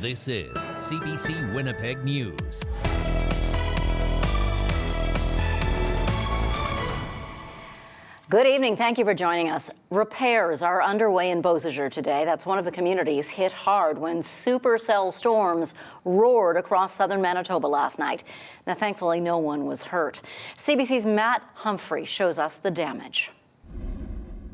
This is CBC Winnipeg News. Good evening. Thank you for joining us. Repairs are underway in Beausejour today. That's one of the communities hit hard when supercell storms roared across southern Manitoba last night. Now, thankfully, no one was hurt. CBC's Matt Humphrey shows us the damage.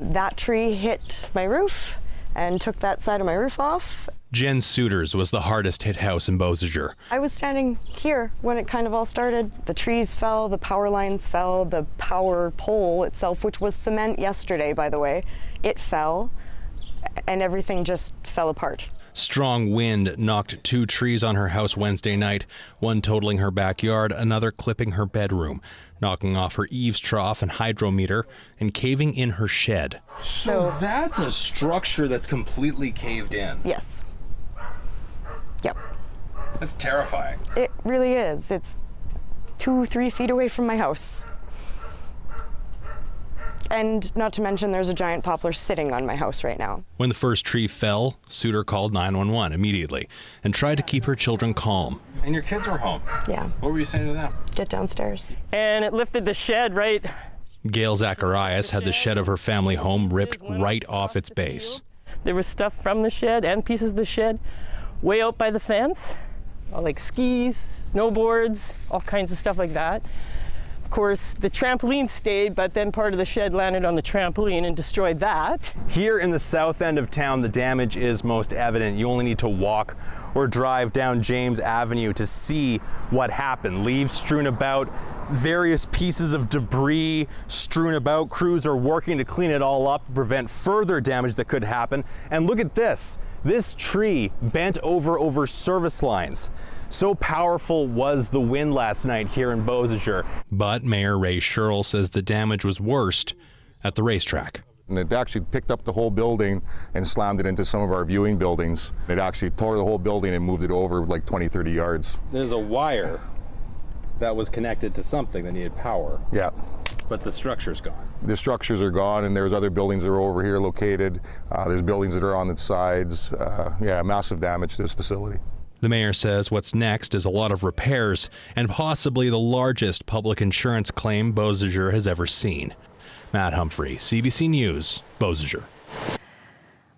That tree hit my roof and took that side of my roof off. Jen Suiters was the hardest hit house in Beausejour. I was standing here when it kind of all started. The trees fell, the power lines fell, the power pole itself, which was cement yesterday, by the way, it fell, and everything just fell apart. Strong wind knocked 2 trees on her house Wednesday night, one totaling her backyard, another clipping her bedroom, knocking off her eaves trough and hydrometer, and caving in her shed. So that's a structure that's completely caved in. Yes. Yep. That's terrifying. It really is. It's 2-3 feet away from my house. And not to mention there's a giant poplar sitting on my house right now. When the first tree fell, Suter called 911 immediately and tried to keep her children calm. And your kids were home. Yeah. What were you saying to them? Get downstairs. And it lifted the shed right. Gail Zacharias had the shed of her family home ripped right off its base. There was stuff from the shed and pieces of the shed way out by the fence, like skis, snowboards, all kinds of stuff like that. Of course, the trampoline stayed, but then part of the shed landed on the trampoline and destroyed that. Here in the south end of town, the damage is most evident. You only need to walk or drive down James Avenue to see what happened. Leaves strewn about, various pieces of debris strewn about. Crews are working to clean it all up to prevent further damage that could happen. And look at this. This tree bent over service lines. So powerful was the wind last night here in Beausejour. But Mayor Ray Sherrill says the damage was worst at the racetrack. And it actually picked up the whole building and slammed it into some of our viewing buildings. It actually tore the whole building and moved it over like 20-30 yards. There's a wire that was connected to something that needed power. Yeah. But the structure's gone. The structures are gone, and there's other buildings that are over here located. There's buildings that are on the sides. Yeah, massive damage to this facility. The mayor says what's next is a lot of repairs and possibly the largest public insurance claim Beausejour has ever seen. Matt Humphrey, CBC News, Beausejour.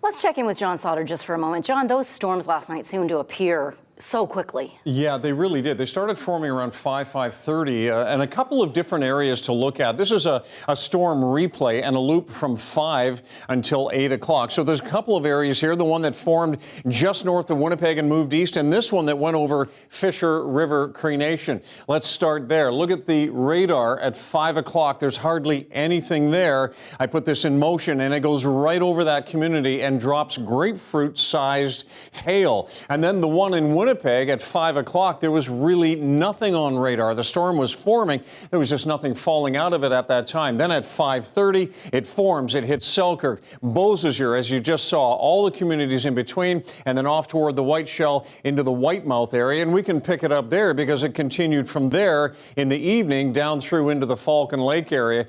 Let's check in with John Sauter just for a moment. John, those storms last night seemed to appear so quickly. Yeah, they really did. They started forming around 5:30, and a couple of different areas to look at. This is a storm replay and a loop from 5 until 8 o'clock. So there's a couple of areas here. The one that formed just north of Winnipeg and moved east, and this one that went over Fisher River Cree Nation. Let's start there. Look at the radar at 5 o'clock. There's hardly anything there. I put this in motion, and it goes right over that community and drops grapefruit-sized hail. And then the one in Winnipeg at 5 o'clock, there was really nothing on radar. The storm was forming. There was just nothing falling out of it at that time. Then at 5:30, it forms. It hits Selkirk, Beausejour, as you just saw, all the communities in between, and then off toward the White Shell into the Whitemouth area. And we can pick it up there because it continued from there in the evening down through into the Falcon Lake area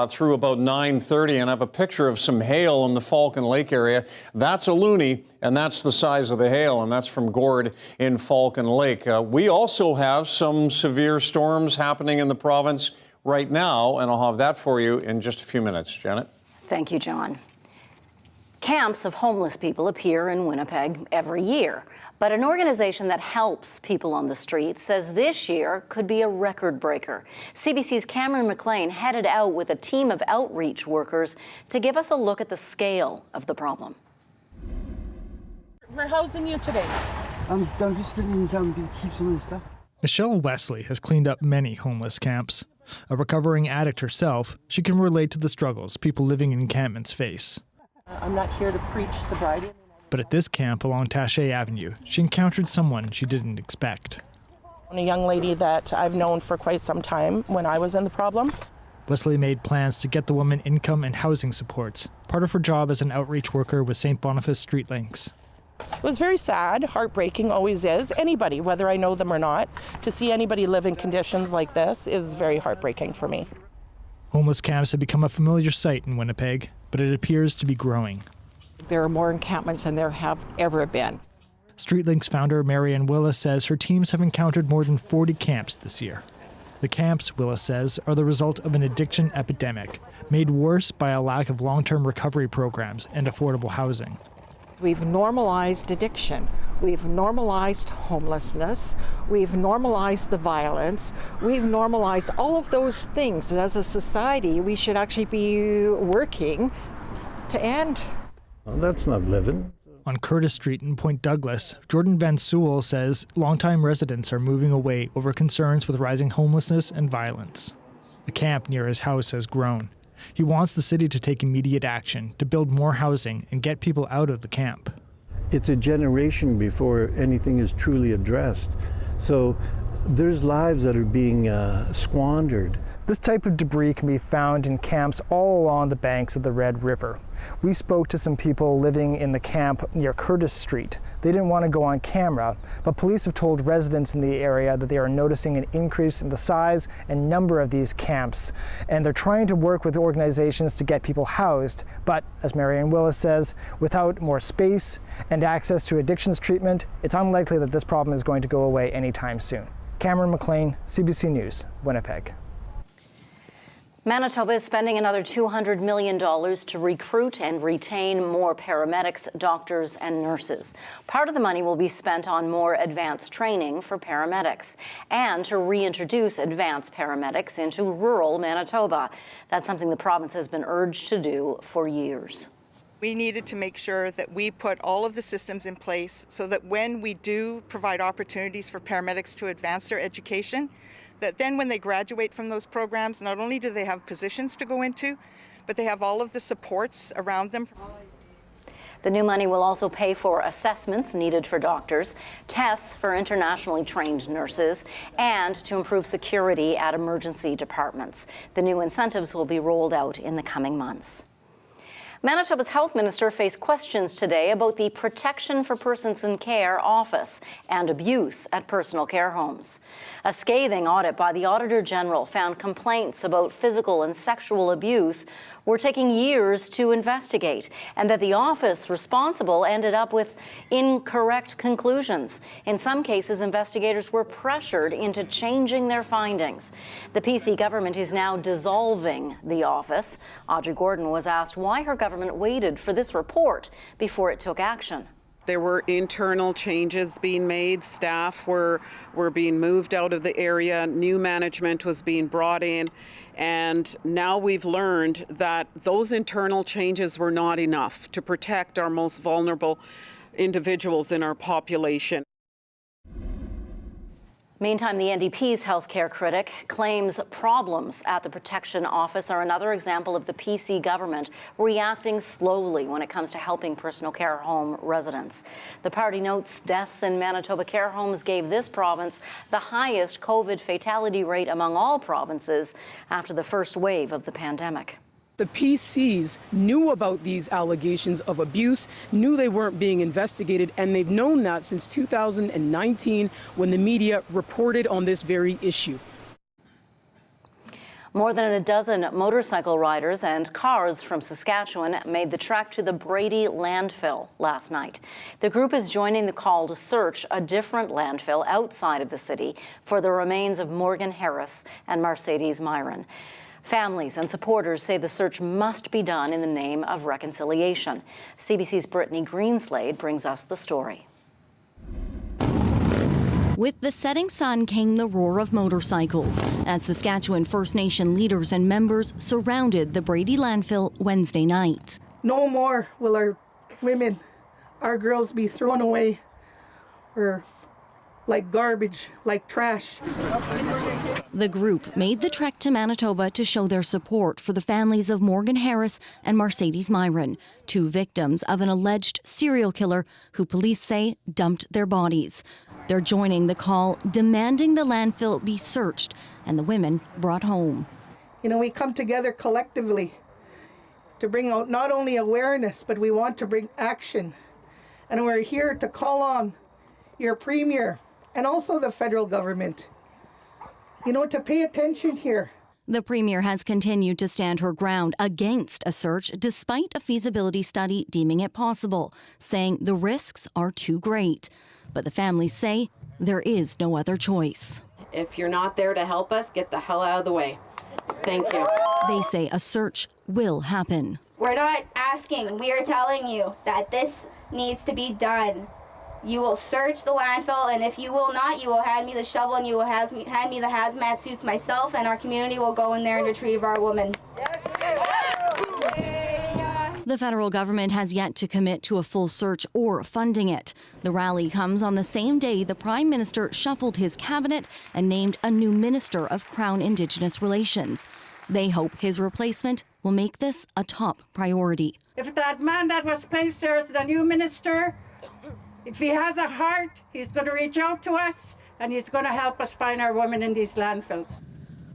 through about 9:30. And I have a picture of some hail in the Falcon Lake area. That's a loonie, and that's the size of the hail, and that's from Gord in Falcon Lake. We also have some severe storms happening in the province right now, and I'll have that for you in just a few minutes. Janet? Thank you, John. Camps of homeless people appear in Winnipeg every year, but an organization that helps people on the streets says this year could be a record breaker. CBC's Cameron McLean headed out with a team of outreach workers to give us a look at the scale of the problem. We're housing you today. I'm just getting down to keep some of the stuff. Michelle Wesley has cleaned up many homeless camps. A recovering addict herself, she can relate to the struggles people living in encampments face. I'm not here to preach sobriety. But at this camp along Taché Avenue, she encountered someone she didn't expect. A young lady that I've known for quite some time when I was in the problem. Wesley made plans to get the woman income and housing supports, part of her job as an outreach worker with St. Boniface Street Links. It was very sad, heartbreaking, always is. Anybody, whether I know them or not, to see anybody live in conditions like this is very heartbreaking for me. Homeless camps have become a familiar sight in Winnipeg, but it appears to be growing. There are more encampments than there have ever been. StreetLink's founder Marianne Willis says her teams have encountered more than 40 camps this year. The camps, Willis says, are the result of an addiction epidemic, made worse by a lack of long-term recovery programs and affordable housing. We've normalized addiction. We've normalized homelessness. We've normalized the violence. We've normalized all of those things that as a society we should actually be working to end. Well, that's not living. On Curtis Street in Point Douglas, Jordan Van Sewell says longtime residents are moving away over concerns with rising homelessness and violence. The camp near his house has grown. He wants the city to take immediate action to build more housing and get people out of the camp. It's a generation before anything is truly addressed. So there's lives that are being squandered. This type of debris can be found in camps all along the banks of the Red River. We spoke to some people living in the camp near Curtis Street. They didn't want to go on camera, but police have told residents in the area that they are noticing an increase in the size and number of these camps. And they're trying to work with organizations to get people housed. But as Marianne Willis says, without more space and access to addictions treatment, it's unlikely that this problem is going to go away anytime soon. Cameron McLean, CBC News, Winnipeg. Manitoba is spending another $200 million to recruit and retain more paramedics, doctors, and nurses. Part of the money will be spent on more advanced training for paramedics and to reintroduce advanced paramedics into rural Manitoba. That's something the province has been urged to do for years. We needed to make sure that we put all of the systems in place so that when we do provide opportunities for paramedics to advance their education, that then when they graduate from those programs, not only do they have positions to go into, but they have all of the supports around them. The new money will also pay for assessments needed for doctors, tests for internationally trained nurses, and to improve security at emergency departments. The new incentives will be rolled out in the coming months. Manitoba's health minister faced questions today about the Protection for Persons in Care office and abuse at personal care homes. A scathing audit by the Auditor General found complaints about physical and sexual abuse were taking years to investigate, and that the office responsible ended up with incorrect conclusions. In some cases, investigators were pressured into changing their findings. The PC government is now dissolving the office. Audrey Gordon was asked why her government waited for this report before it took action. There were internal changes being made. Staff were being moved out of the area. New management was being brought in. And now we've learned that those internal changes were not enough to protect our most vulnerable individuals in our population. Meantime, the NDP's healthcare critic claims problems at the Protection Office are another example of the PC government reacting slowly when it comes to helping personal care home residents. The party notes deaths in Manitoba care homes gave this province the highest COVID fatality rate among all provinces after the first wave of the pandemic. The PCs knew about these allegations of abuse, knew they weren't being investigated, and they've known that since 2019 when the media reported on this very issue. More than a dozen motorcycle riders and cars from Saskatchewan made the trek to the Brady landfill last night. The group is joining the call to search a different landfill outside of the city for the remains of Morgan Harris and Mercedes Myron. Families and supporters say the search must be done in the name of reconciliation. CBC's Brittany Greenslade brings us the story. With the setting sun came the roar of motorcycles as Saskatchewan First Nation leaders and members surrounded the Brady landfill Wednesday night. No more will our women, our girls be thrown away or like garbage, like trash. The group made the trek to Manitoba to show their support for the families of Morgan Harris and Mercedes Myron, two victims of an alleged serial killer who police say dumped their bodies. They're joining the call demanding the landfill be searched and the women brought home. You know, we come together collectively to bring out not only awareness, but we want to bring action. And we're here to call on your premier and also the federal government, you know, to pay attention here. The Premier has continued to stand her ground against a search despite a feasibility study deeming it possible, saying the risks are too great. But the families say there is no other choice. If you're not there to help us, get the hell out of the way. Thank you. They say a search will happen. We're not asking, we are telling you that this needs to be done. You will search the landfill, and if you will not, you will hand me the shovel and you will hand me the hazmat suits myself, and our community will go in there and retrieve our woman. The federal government has yet to commit to a full search or funding it. The rally comes on the same day the Prime Minister shuffled his cabinet and named a new Minister of Crown Indigenous Relations. They hope his replacement will make this a top priority. If that man that was placed there is the new minister, if he has a heart, he's going to reach out to us and he's going to help us find our women in these landfills.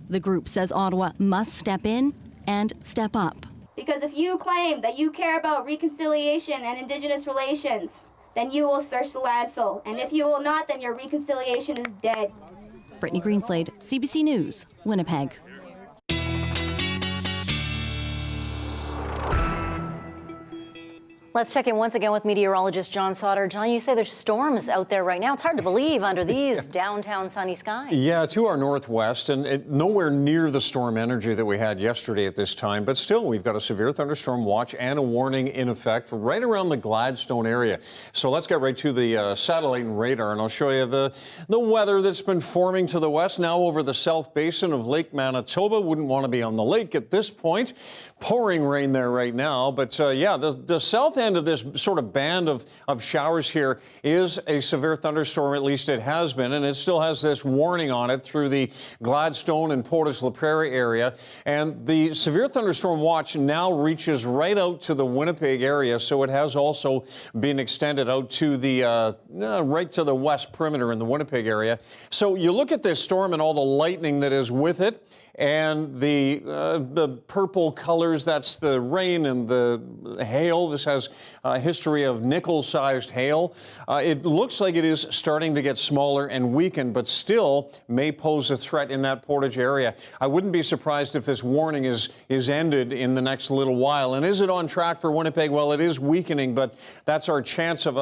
The group says Ottawa must step in and step up. Because if you claim that you care about reconciliation and Indigenous relations, then you will search the landfill. And if you will not, then your reconciliation is dead. Brittany Greenslade, CBC News, Winnipeg. Let's check in once again with meteorologist John Sauter. John, you say there's storms out there right now. It's hard to believe under these downtown sunny skies. Yeah, to our northwest, and nowhere near the storm energy that we had yesterday at this time. But still, we've got a severe thunderstorm watch and a warning in effect right around the Gladstone area. So let's get right to the satellite and radar, and I'll show you the weather that's been forming to the west now over the south basin of Lake Manitoba. Wouldn't want to be on the lake at this point. Pouring rain there right now. But yeah, the south end of this sort of band of showers here is a severe thunderstorm, at least it has been, and it still has this warning on it through the Gladstone and Portage La Prairie area. And the severe thunderstorm watch now reaches right out to the Winnipeg area, so it has also been extended out to the right to the west perimeter in the Winnipeg area. So you look at this storm and all the lightning that is with it, and the purple colors, that's the rain and the hail. This has a history of nickel-sized hail. It looks like it is starting to get smaller and weaken, but still may pose a threat in that Portage area. I wouldn't be surprised if this warning is ended in the next little while. And is it on track for Winnipeg? Well, it is weakening, but that's our chance of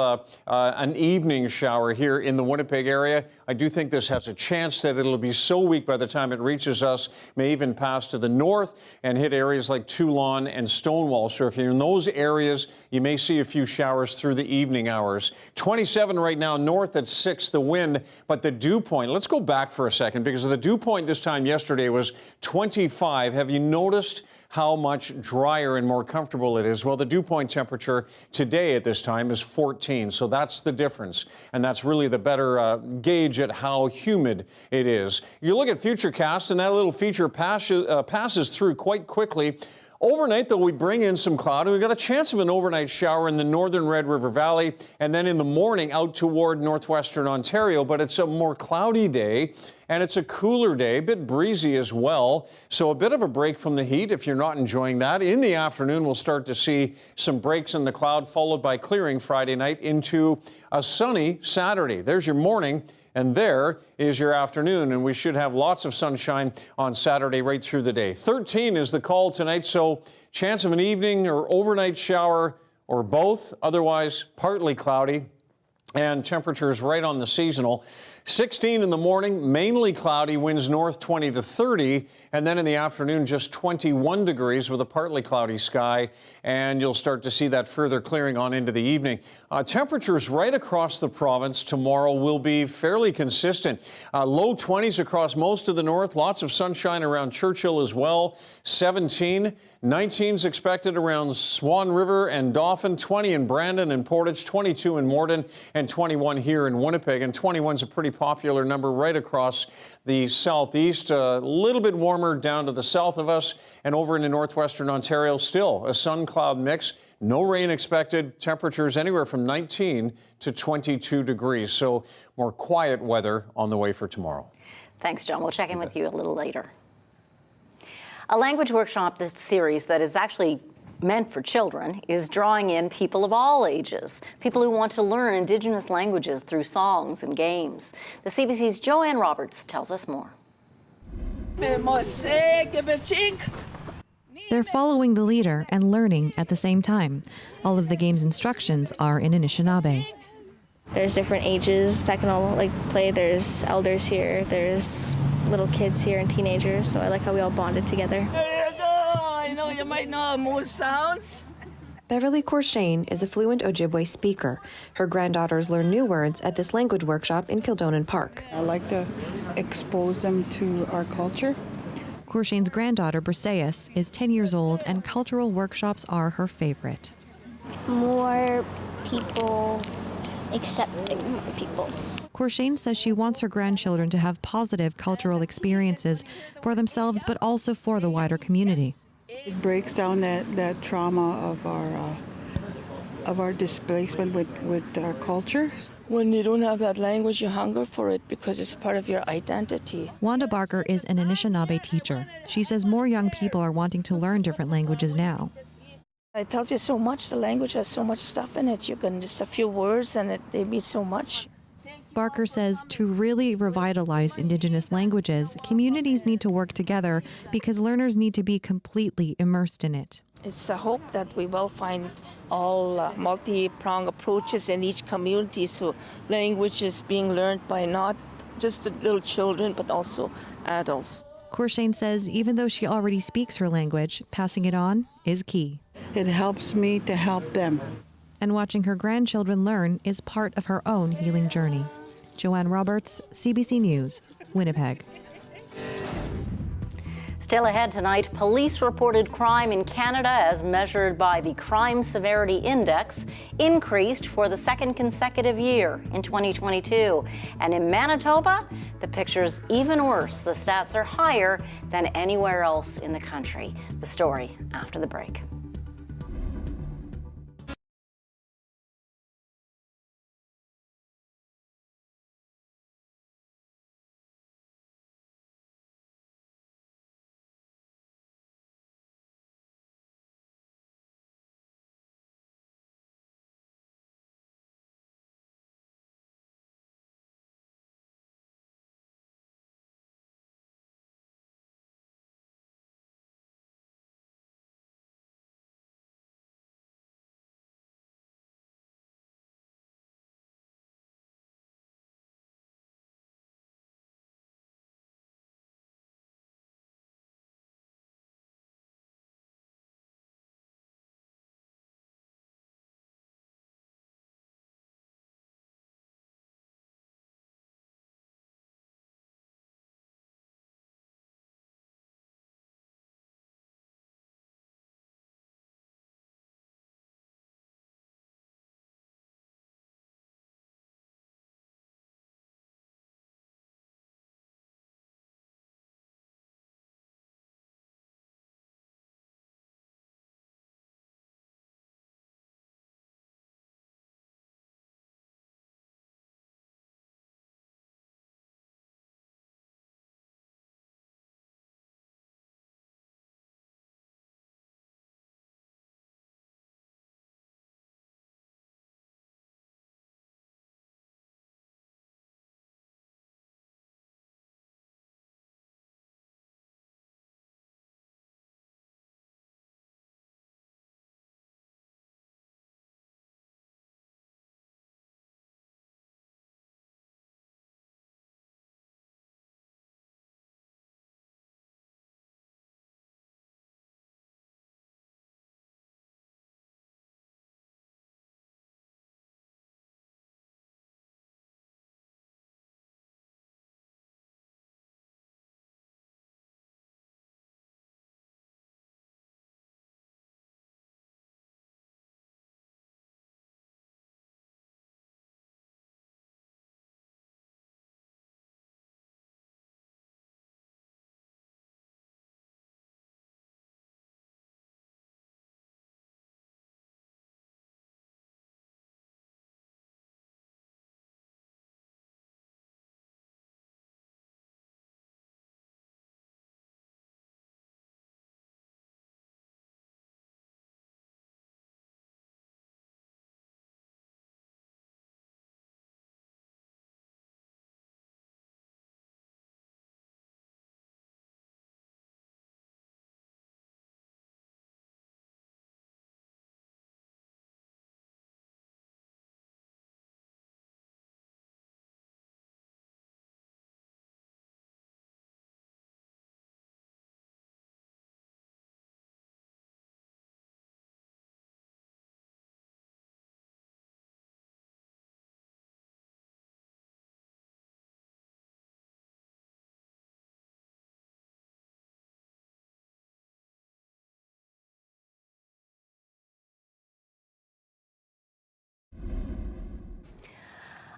an evening shower here in the Winnipeg area. I do think this has a chance that it'll be so weak by the time it reaches us, may even pass to the north and hit areas like Toulon and Stonewall. So if you're in those areas, you may see a few showers through the evening hours. 27 right now, north at 6, the wind, but the dew point, let's go back for a second, because the dew point this time yesterday was 25. Have you noticed how much drier and more comfortable it is? Well, the dew point temperature today at this time is 14, so that's the difference, and that's really the better gauge at how humid it is. You look at Futurecast, and that little feature passes through quite quickly. Overnight, though, we bring in some cloud, and we've got a chance of an overnight shower in the northern Red River Valley, and then in the morning out toward northwestern Ontario. But it's a more cloudy day, and it's a cooler day, a bit breezy as well. So a bit of a break from the heat if you're not enjoying that. In the afternoon, we'll start to see some breaks in the cloud, followed by clearing Friday night into a sunny Saturday. There's your morning. And there is your afternoon, and we should have lots of sunshine on Saturday right through the day. 13 is the call tonight, so chance of an evening or overnight shower or both, otherwise partly cloudy, and temperatures right on the seasonal. 16 in the morning, mainly cloudy, winds north 20 to 30, and then in the afternoon just 21 degrees with a partly cloudy sky, and you'll start to see that further clearing on into the evening. Temperatures right across the province tomorrow will be fairly consistent. Low 20s across most of the north, lots of sunshine around Churchill as well. 17, 19's expected around Swan River and Dauphin, 20 in Brandon and Portage, 22 in Morden, and 21 here in Winnipeg. And 21's a pretty popular number right across the southeast. A little bit warmer down to the south of us, and over into northwestern Ontario, still a sun-cloud mix. No rain expected. Temperatures anywhere from 19 to 22 degrees. So more quiet weather on the way for tomorrow. Thanks, John. We'll check in with you a little later. A language workshop, this series that is actually meant for children, is drawing in people of all ages, people who want to learn Indigenous languages through songs and games. The CBC's Joanne Roberts tells us more. They're following the leader and learning at the same time. All of the game's instructions are in Anishinaabe. There's different ages that can all play. There's elders here, there's little kids here and teenagers, so I like how we all bonded together. There you go! I know you might know most sounds. Beverly Corshane is a fluent Ojibwe speaker. Her granddaughters learn new words at this language workshop in Kildonan Park. I like to expose them to our culture. Corshane's granddaughter, Briseis, is 10 years old, and cultural workshops are her favorite. More people accepting more people. Corshane says she wants her grandchildren to have positive cultural experiences for themselves, but also for the wider community. It breaks down that trauma of our displacement with our culture. When you don't have that language, you hunger for it because it's part of your identity. Wanda Barker is an Anishinaabe teacher. She says more young people are wanting to learn different languages now. It tells you so much. The language has so much stuff in it. You can just a few words and they mean so much. Barker says to really revitalize Indigenous languages, communities need to work together because learners need to be completely immersed in it. It's a hope that we will find all multi-pronged approaches in each community, so language is being learned by not just the little children, but also adults. Corshane says even though she already speaks her language, passing it on is key. It helps me to help them. And watching her grandchildren learn is part of her own healing journey. Joanne Roberts, CBC News, Winnipeg. Still ahead tonight, police reported crime in Canada as measured by the Crime Severity Index increased for the second consecutive year in 2022. And in Manitoba, the picture's even worse. The stats are higher than anywhere else in the country. The story after the break.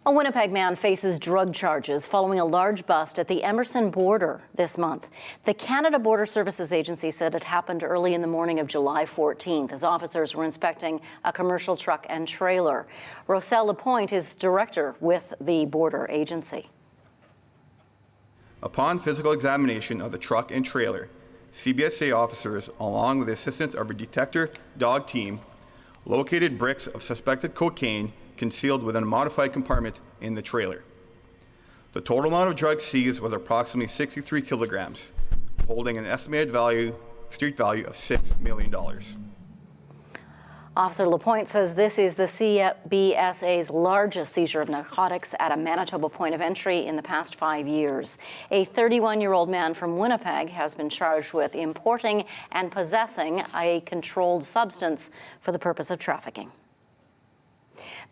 A Winnipeg man faces drug charges following a large bust at the Emerson border this month. The Canada Border Services Agency said it happened early in the morning of July 14th as officers were inspecting a commercial truck and trailer. Roselle Lapointe is director with the border agency. Upon physical examination of the truck and trailer, CBSA officers, along with the assistance of a detector dog team, located bricks of suspected cocaine concealed within a modified compartment in the trailer. The total amount of drugs seized was approximately 63 kilograms, holding an estimated street value of $6 million. Officer Lapointe says this is the CBSA's largest seizure of narcotics at a Manitoba point of entry in the past 5 years. A 31-year-old man from Winnipeg has been charged with importing and possessing a controlled substance for the purpose of trafficking.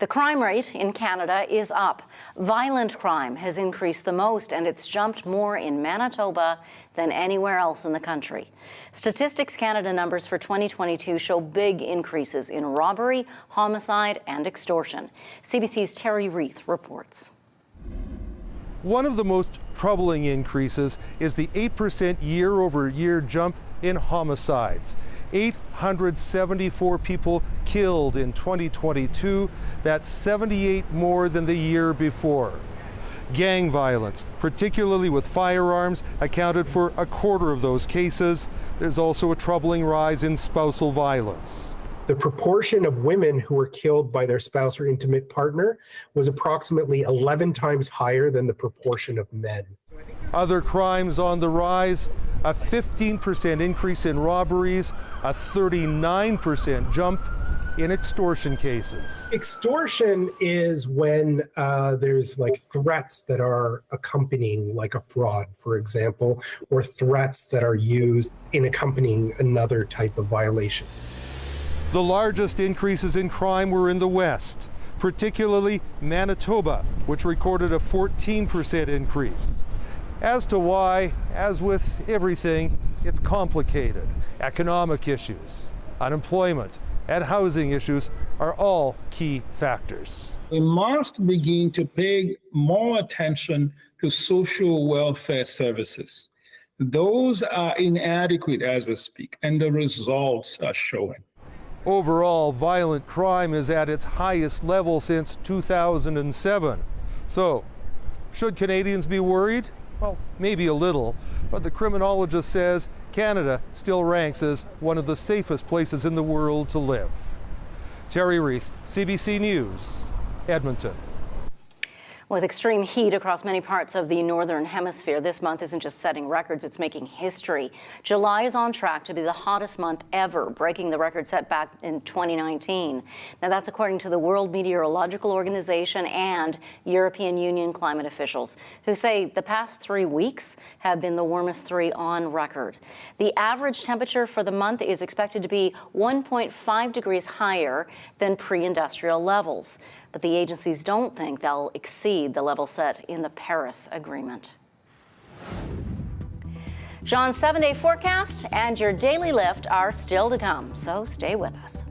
The crime rate in Canada is up. Violent crime has increased the most, and it's jumped more in Manitoba than anywhere else in the country. Statistics Canada numbers for 2022 show big increases in robbery, homicide, and extortion. CBC's Terry Reith reports. One of the most troubling increases is the 8% year-over-year jump in homicides. 874 people killed in 2022. That's 78 more than the year before. Gang violence, particularly with firearms, accounted for a quarter of those cases. There's also a troubling rise in spousal violence. The proportion of women who were killed by their spouse or intimate partner was approximately 11 times higher than the proportion of men. Other crimes on the rise, a 15% increase in robberies, a 39% jump in extortion cases. Extortion is when there's like threats that are accompanying like a fraud, for example, or threats that are used in accompanying another type of violation. The largest increases in crime were in the West, particularly Manitoba, which recorded a 14% increase. As to why, as with everything, it's complicated. Economic issues, unemployment, and housing issues are all key factors. We must begin to pay more attention to social welfare services. Those are inadequate as we speak, and the results are showing. Overall, violent crime is at its highest level since 2007. So, should Canadians be worried? Well, maybe a little, but the criminologist says Canada still ranks as one of the safest places in the world to live. Terry Reith, CBC News, Edmonton. With extreme heat across many parts of the Northern Hemisphere, this month isn't just setting records, it's making history. July is on track to be the hottest month ever, breaking the record set back in 2019. Now, that's according to the World Meteorological Organization and European Union climate officials, who say the past 3 weeks have been the warmest 3 on record. The average temperature for the month is expected to be 1.5 degrees higher than pre-industrial levels. But the agencies don't think they'll exceed the level set in the Paris Agreement. Sean's 7-day forecast and your daily lift are still to come, so stay with us.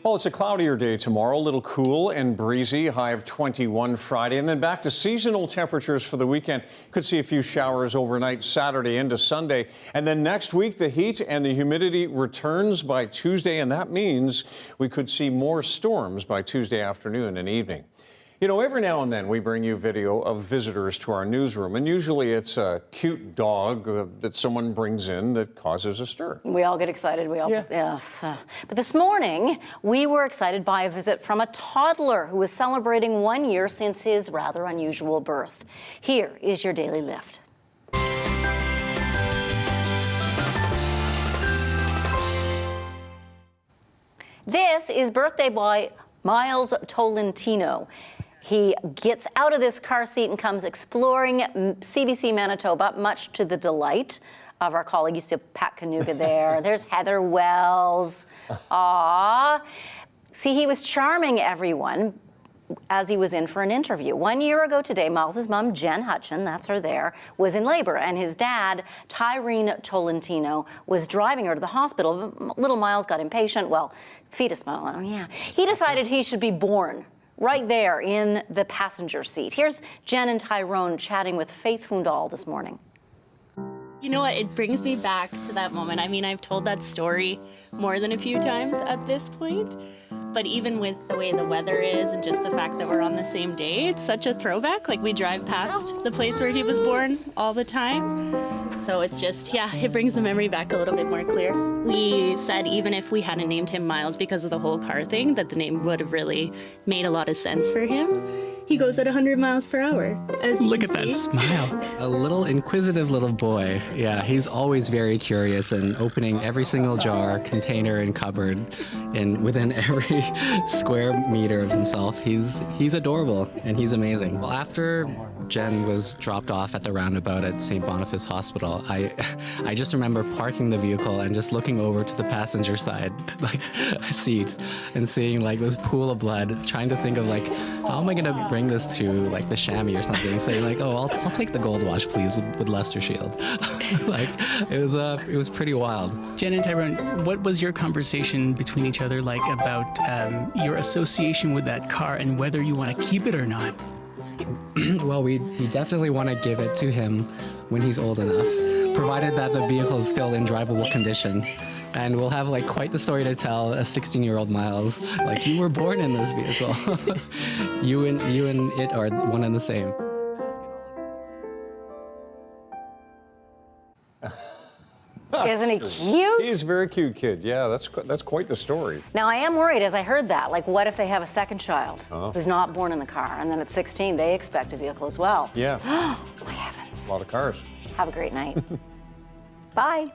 Well, it's a cloudier day tomorrow, a little cool and breezy, high of 21 Friday, and then back to seasonal temperatures for the weekend. Could see a few showers overnight Saturday into Sunday. And then next week, the heat and the humidity returns by Tuesday, and that means we could see more storms by Tuesday afternoon and evening. You know, every now and then we bring you video of visitors to our newsroom, and usually it's a cute dog that someone brings in that causes a stir. We all get excited. Yes. But this morning, we were excited by a visit from a toddler who was celebrating 1 year since his rather unusual birth. Here is your Daily Lift. This is birthday boy Miles Tolentino. He gets out of this car seat and comes exploring CBC Manitoba, much to the delight of our colleague. You see Pat Kanuga there. There's Heather Wells. Aww. See, he was charming everyone as he was in for an interview. 1 year ago today, Miles's mom, Jen Hutchin, that's her there, was in labor, and his dad, Tyrene Tolentino, was driving her to the hospital. Little Miles got impatient. Well, fetus Miles, yeah. He decided he should be born right there in the passenger seat. Here's Jen and Tyrone chatting with Faith Fundal this morning. You know what? It brings me back to that moment. I mean, I've told that story more than a few times at this point, but even with the way the weather is and just the fact that we're on the same day, it's such a throwback. Like, we drive past the place where he was born all the time. So it's just, yeah, it brings the memory back a little bit more clear. We said even if we hadn't named him Miles because of the whole car thing, that the name would have really made a lot of sense for him. He goes at 100 miles per hour. Look at that smile. A little inquisitive little boy. Yeah, he's always very curious and opening every single jar, container, and cupboard, and within every square meter of himself. He's adorable and he's amazing. Well, after Jen was dropped off at the roundabout at St. Boniface Hospital, I just remember parking the vehicle and just looking over to the passenger side seat and seeing like this pool of blood, trying to think of like, how am I gonna bring this to like the chamois or something, saying like, oh, I'll take the gold wash please with Lester Shield. Like it was pretty wild. Jen and Tyrone, what was your conversation between each other like about your association with that car and whether you want to keep it or not? Well, we definitely want to give it to him when he's old enough, provided that the vehicle is still in drivable condition. And we'll have like quite the story to tell, a 16-year-old Miles, like, you were born in this vehicle. you and it are one and the same. Isn't he cute? He's a very cute kid. Yeah, that's quite the story. Now, I am worried as I heard that. Like, what if they have a second child who's not born in the car, and then at 16 they expect a vehicle as well? Yeah. My heavens. A lot of cars. Have a great night. Bye.